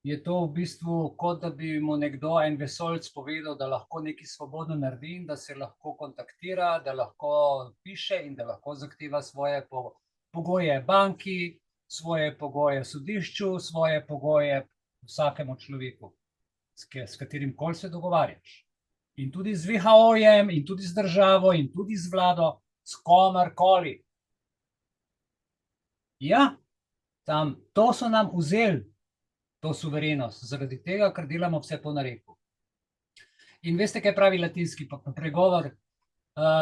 je to v bistvu kot da bi mu nekdo, en vesoljc, povedal, da lahko nekaj svobodno naredi in da se lahko kontaktira, da lahko piše in da lahko zahteva svoje pogoje banki, svoje pogoje sodišču, svoje pogoje vsakemu človeku, s katerim koli se dogovarjaš. In tudi z WHO-jem, in tudi z državo, in tudi z vlado, s komarkoli. Ja, to so nam vzeli, to suverenost, zaradi tega, ker delamo vse po nareku. In veste, kaj pravi latinski pregovor?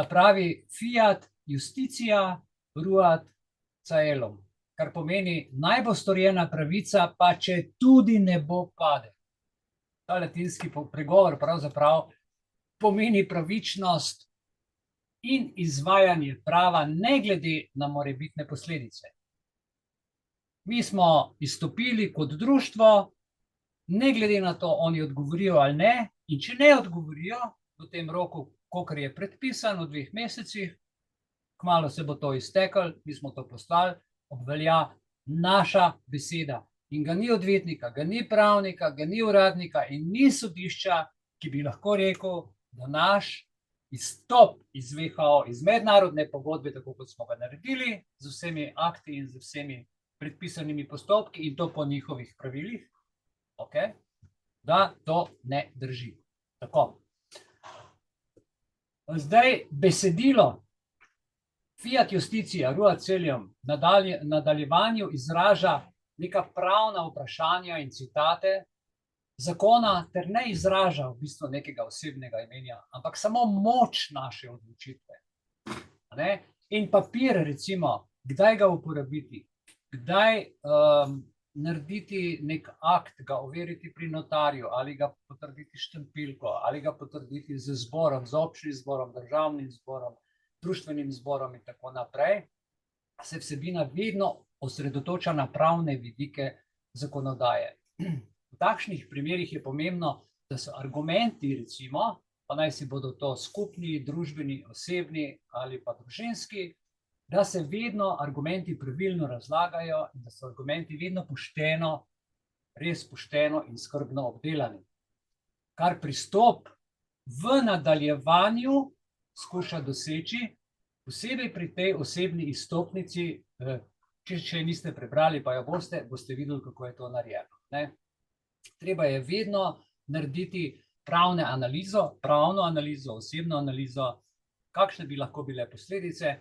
Pravi fiat justitia ruat caelum, kar pomeni, naj bo storjena pravica, pa če tudi ne bo pade. Ta latinski pregovor pravzaprav pomeni pravičnost in izvajanje prava, ne glede na morebitne posledice. Mi smo izstopili kot društvo, ne glede na to, oni odgovorijo ali ne, in če ne odgovorijo v tem roku, kolikor je predpisan, v 2 mesecih, kmalu se bo to izteklo, mi smo to poslali, obvelja naša beseda. In ga ni odvetnika, ga ni pravnika, ga ni uradnika in ni sodišča, ki bi lahko rekel, da naš izstop iz WHO, iz mednarodne pogodbe, tako kot smo ga naredili, z vsemi akti in z vsemi predpisanimi postopki in to po njihovih pravilih, da to ne drži. Tako. Zdaj, besedilo fiat justitia ruat caelum nadaljevanju izraža neka pravna vprašanja in citate zakona, ter ne izraža v bistvu nekega osebnega imena, ampak samo moč naše odločitve. In papir, recimo, kdaj ga uporabiti, kdaj narediti nek akt, ga overiti pri notarju, ali ga potrditi štempilko, ali ga potrditi z zborom, z občnim zborom, državnim zborom, društvenim zborom in tako naprej, se vsebina vedno osredotoča na pravne vidike zakonodaje. V takšnih primerih je pomembno, da so argumenti, recimo, pa naj si bodo to skupni, družbeni, osebni ali pa družinski, da se vedno argumenti pravilno razlagajo in da so argumenti vedno pošteno, res pošteno in skrbno obdelani. Kar pristop v nadaljevanju skuša doseči, posebej pri tej osebni izstopnici, če niste prebrali, pa jo boste videli, kako je to narejeno. Treba je vedno narediti pravno analizo, osebno analizo, kakšne bi lahko bile posledice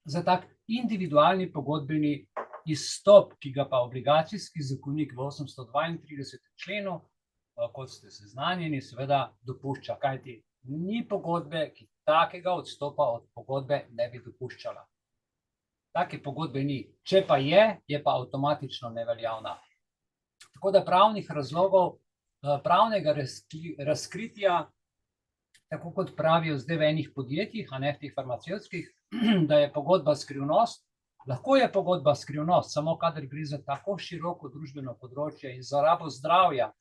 za tak individualni pogodbeni izstop, ki ga pa obligacijski zakonik v 832. členu, kot ste seznanjeni, seveda dopušča, kajti ni pogodbe, ki takega odstopa od pogodbe ne bi dopuščala. Take pogodbe ni. Če pa je pa avtomatično neveljavna. Tako da pravnih razlogov, pravnega razkritja, tako kot pravijo zdaj v enih podjetjih, v teh farmacevtskih, da je pogodba skrivnost, lahko je pogodba skrivnost, samo kadar gre za tako široko družbeno področje in za rabo zdravja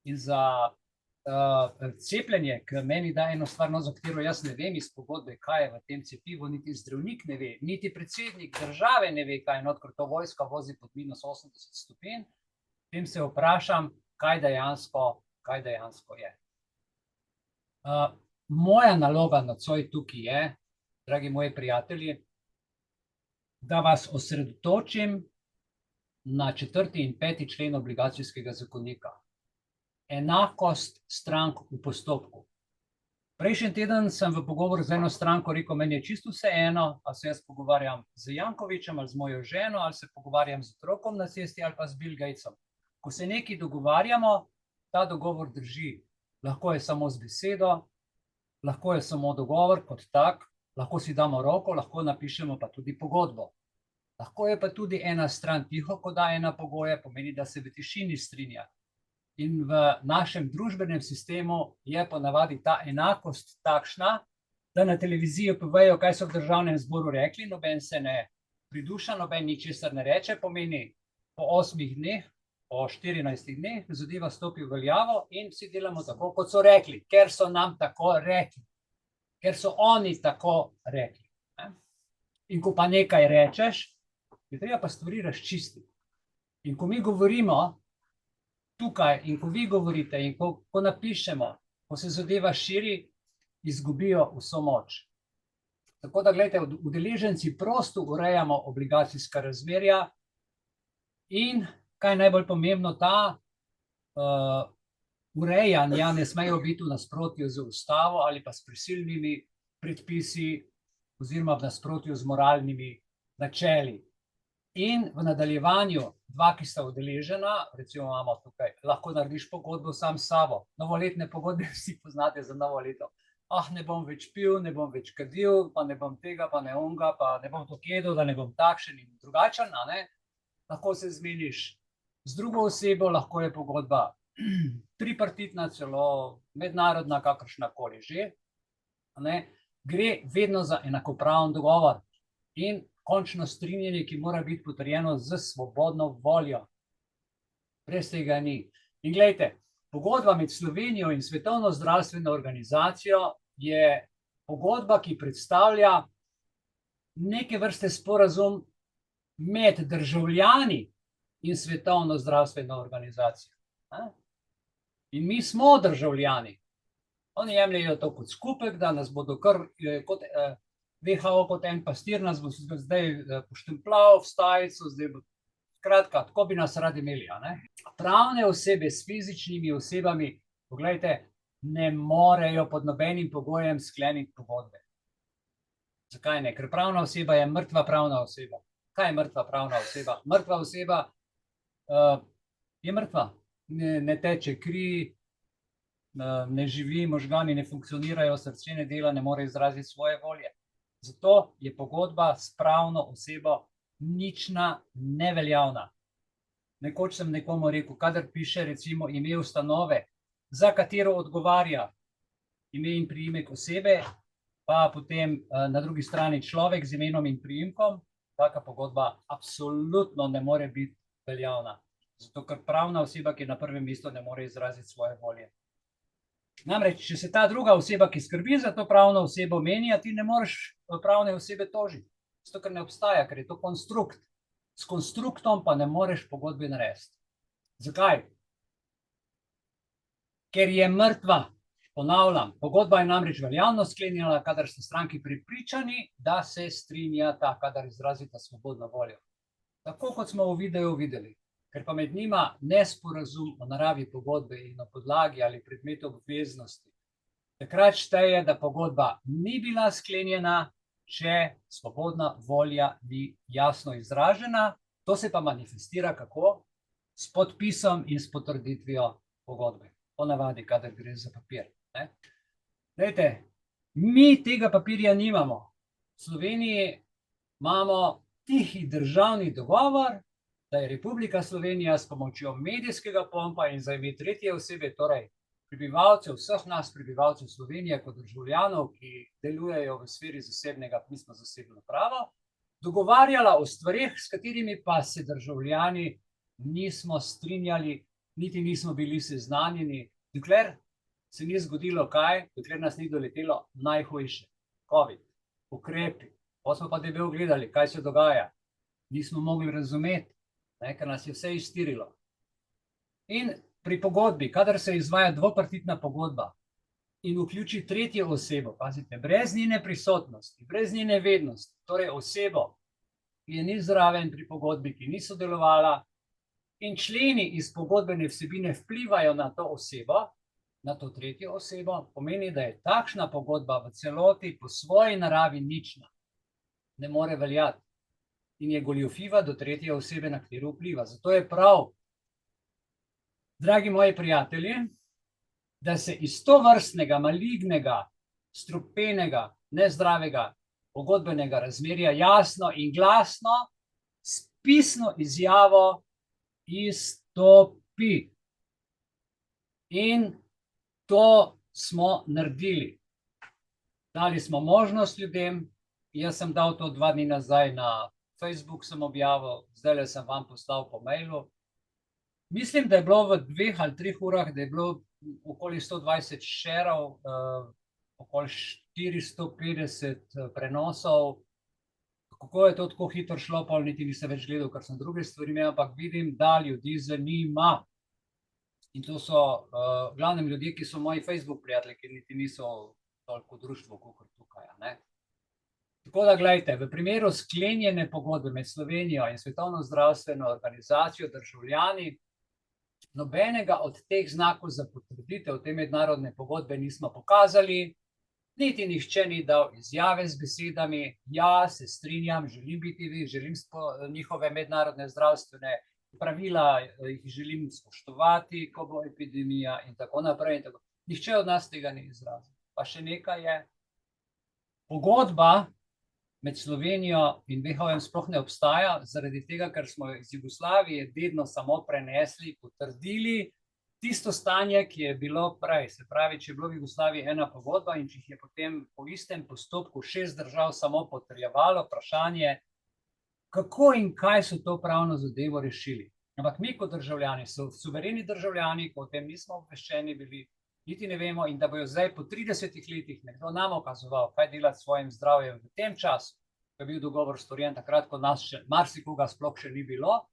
in za cepljenje, ki meni da eno stvar, za katero jaz ne vem iz pogodbe, kaj je v tem cepivu, niti zdravnik ne ve, niti predsednik države ne ve, kaj je ker to vojska vozi pod -80 stopinj, potem se vprašam, kaj dejansko je. Moja naloga nocoj tukaj je, dragi moji prijatelji, da vas osredotočim na 4. in 5. člen obligacijskega zakonika. Enakost strank v postopku. Prejšnji teden sem v pogovoru z eno stranko rekel, meni je čisto vseeno, ali se jaz pogovarjam z Jankovićem ali z mojo ženo, ali se pogovarjam z otrokom na cesti ali pa z Bill Gatesom. Ko se nekaj dogovarjamo, ta dogovor drži. Lahko je samo z besedo, lahko je samo dogovor kot tak, lahko si damo roko, lahko napišemo pa tudi pogodbo. Lahko je pa tudi ena stran tiho, ko da ena pogoje, pomeni, da se v tišini strinja. In v našem družbenem sistemu je ponavadi ta enakost takšna, da na televiziji povejo, kaj so v državnem zboru rekli, noben se ne priduša, noben ničesar ne reče, pomeni po 8 dneh, po 14 dneh, zadeva stopi v veljavo in vsi delamo tako, kot so rekli, ker so nam tako rekli, ker so oni tako rekli. In ko pa nekaj rečeš, je treba pa stvari razčistiti. In ko mi govorimo, tukaj in ko vi govorite in ko napišemo, ko se zadeva širi, izgubijo vso moč. Tako da, gledajte, udeleženci prosto urejamo obligacijska razmerja in, kaj je najbolj pomembno, ta urejanja ne smejo biti v nasprotju z ustavo ali pa s prisilnimi predpisi oziroma v nasprotju z moralnimi načeli. In v nadaljevanju, dva, ki sta udeležena, recimo imamo tukaj, lahko narediš pogodbo sam s sabo. Novoletne pogodbe vsi poznate za novo leto. Ne bom več pil, ne bom več kadil, pa ne bom tega, pa ne onga, pa ne bom to jedel, da ne bom takšen in drugačen, a ne? Lahko se zmeniš z drugo osebo, lahko je pogodba tripartitna, celo mednarodna, kakršnakoli že, a ne? Gre vedno za enakopraven dogovor in končno strinjanje, ki mora biti potrjeno z svobodno voljo. Brez tega ni. In glejte, pogodba med Slovenijo in Svetovno zdravstveno organizacijo je pogodba, ki predstavlja neke vrste sporazum med državljani in Svetovno zdravstveno organizacijo. In mi smo državljani. Oni jemljajo to kot skupek, da nas bodo kar kot WHO, kot en pastir, nas bo zdaj poštemplal v stajico, zdaj bo skratka, tako bi nas radi imeli. Pravne osebe s fizičnimi osebami, poglejte, ne morejo pod nobenim pogojem skleniti pogodbe. Zakaj ne? Ker pravna oseba je mrtva pravna oseba. Kaj je mrtva pravna oseba? Mrtva oseba je mrtva. Ne teče kri, ne živi, možgani ne funkcionirajo, srce ne dela, ne more izraziti svoje volje. Zato je pogodba s pravno osebo nična, neveljavna. Nekoč sem nekomu rekel, kadar piše recimo ime ustanove, za katero odgovarja ime in priimek osebe, pa potem na drugi strani človek z imenom in priimkom, taka pogodba absolutno ne more biti veljavna. Zato, ker pravna oseba, ki je na prvem mestu, ne more izraziti svoje volje. Namreč, če se ta druga oseba, ki skrbi za to pravno osebo, menja, ti ne moreš pravne osebe tožiti. Zato, ker ne obstaja, ker je to konstrukt. S konstruktom pa ne moreš pogodbe narediti. Zakaj? Ker je mrtva. Ponavljam, pogodba je namreč veljavno sklenjena, kadar ste stranki prepričani, da se strinjata, kadar izrazita svobodno voljo. Tako kot smo v videu videli. Ker pa med njima nesporazum o naravi pogodbe in o podlagi ali predmetu obveznosti. Takrat šteje, da pogodba ni bila sklenjena, če svobodna volja ni jasno izražena. To se pa manifestira kako? S podpisom in s potrditvijo pogodbe. Ponavadi, kadar gre za papir. Glejte, mi tega papirja nimamo. V Sloveniji imamo tihi državni dogovor, da je Republika Slovenija s pomočjo medijskega pompa in za ime tretje osebe, torej prebivalcev, vseh nas prebivalcev Slovenije kot državljanov, ki delujejo v sferi zasebnega, mi smo zasebno pravo, dogovarjala o stvareh, s katerimi pa se državljani nismo strinjali, niti nismo bili seznanjeni, dokler se ni zgodilo kaj, dokler nas ni doletelo najhujše. COVID, ukrepi, pa smo pa debel gledali, kaj se dogaja. Nismo mogli razumeti, ker nas je vse iztirilo. In pri pogodbi, kadar se izvaja dvopartitna pogodba in vključi tretjo osebo, pazite, brez njene prisotnosti, brez njene vednosti, torej osebo, ki je ni zraven pri pogodbi, ki ni sodelovala, in členi iz pogodbene vsebine vplivajo na to osebo, na to tretjo osebo, pomeni, da je takšna pogodba v celoti po svoji naravi nična. Ne more veljati. In je goljufiva do tretje osebe, na katero vpliva. Zato je prav, dragi moji prijatelji, da se iz tovrstnega, malignega, strupenega, nezdravega pogodbenega razmerja jasno in glasno s pisno izjavo izstopi. In to smo naredili. Dali smo možnost ljudem, jaz sem dal to 2 dni nazaj na Facebook, sem objavil, zdaj sem vam poslal po mailu. Mislim, da je bilo v 2 ali 3 urah, da je bilo okoli 120 šerov, okoli 450 prenosov. Kako je to tako hitro šlo, pa niti nisem več gledal, ker sem druge stvari imel, ampak vidim, da ljudi zanima. In to so glavnem ljudje, ki so moji Facebook prijatelji, ki niti niso toliko društvo, kot tukaj. Ne? Tako da, gledajte, v primeru sklenjene pogodbe med Slovenijo in Svetovno zdravstveno organizacijo državljani, nobenega od teh znakov za potrditev te mednarodne pogodbe nismo pokazali, niti nihče ni dal izjave z besedami, ja, se strinjam, želim biti, želim njihove mednarodne zdravstvene pravila, jih želim spoštovati, ko bo epidemija in tako naprej. Nihče od nas tega ni izrazil. Pa še nekaj je, pogodba med Slovenijo in WHO sploh ne obstaja, zaradi tega, ker smo iz Jugoslavije dedno samo prenesli, potrdili tisto stanje, ki je bilo prej. Se pravi, če je bilo v Jugoslaviji ena pogodba in če jih je potem po istem postopku 6 držav samo potrjevalo, vprašanje, kako in kaj so to pravno zadevo rešili. Ampak mi kot državljani, so suvereni državljani, ko o tem nismo obveščeni bili, niti ne vemo, in da bojo zdaj po 30 letih nekdo nam okazoval, kaj delati s svojim zdravjem v tem času, ko je bil dogovor storjen takrat, ko nas še marsikoga sploh še ni bilo,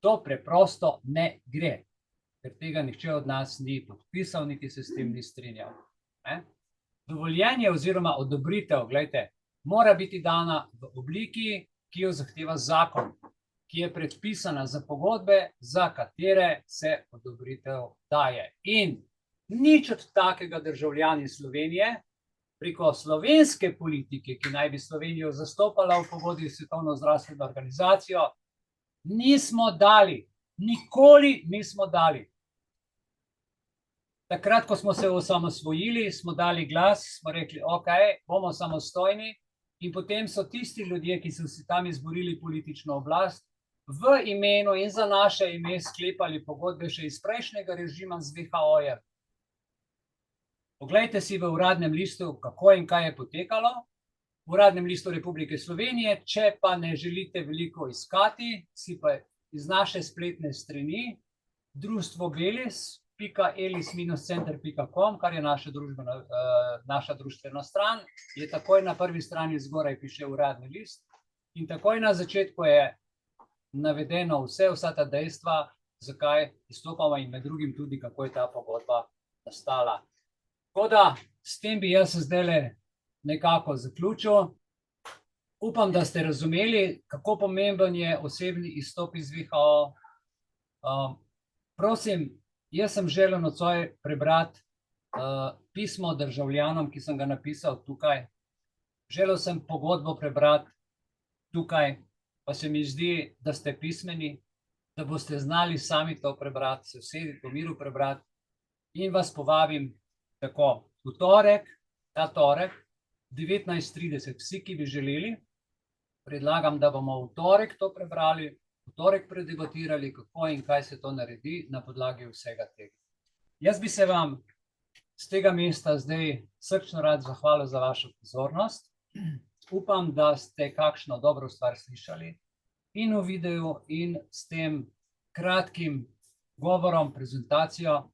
to preprosto ne gre, ker tega nihče od nas ni podpisal, niti se s tem ni strinjal. Dovoljenje oziroma odobritev, gledajte, mora biti dana v obliki, ki jo zahteva zakon, ki je predpisana za pogodbe, za katere se odobritev daje. In nič od takega državljani Slovenije preko slovenske politike, ki naj bi Slovenijo zastopala v pogodbi s Svetovno zdravstveno organizacijo, nismo dali, nikoli nismo dali. Takrat, ko smo se osamosvojili, smo dali glas, smo rekli, ok, bomo samostojni, in potem so tisti ljudje, ki so si tam izborili politično oblast, v imenu in za naše ime sklepali pogodbe še iz prejšnjega režima z WHO-jem. Poglejte si v uradnem listu, kako in kaj je potekalo, v uradnem listu Republike Slovenije, če pa ne želite veliko iskati, si pa iz naše spletne strani društvobelis.elis-center.com, kar je naša društvena stran, je takoj na prvi strani zgoraj piše uradni list in takoj na začetku je navedeno vsa ta dejstva, zakaj izstopamo in med drugim tudi, kako je ta pogodba nastala. Tako da, s tem bi jaz zdaj nekako zaključil. Upam, da ste razumeli, kako pomemben je osebni izstop iz WHO. Prosim, jaz sem želel nocoj prebrati pismo državljanom, ki sem ga napisal tukaj. Želel sem pogodbo prebrati tukaj, pa se mi zdi, da ste pismeni, da boste znali sami to prebrati, se vsedi po miru prebrati in vas povabim tako, v torek, ta torek, 19:30, vsi, ki bi želeli, predlagam, da bomo v torek to prebrali, v torek predebatirali, kako in kaj se to naredi na podlagi vsega tega. Jaz bi se vam z tega mesta zdaj srčno rad zahvalil za vašo pozornost. Upam, da ste kakšno dobro stvar slišali in v videu in s tem kratkim govorom, prezentacijo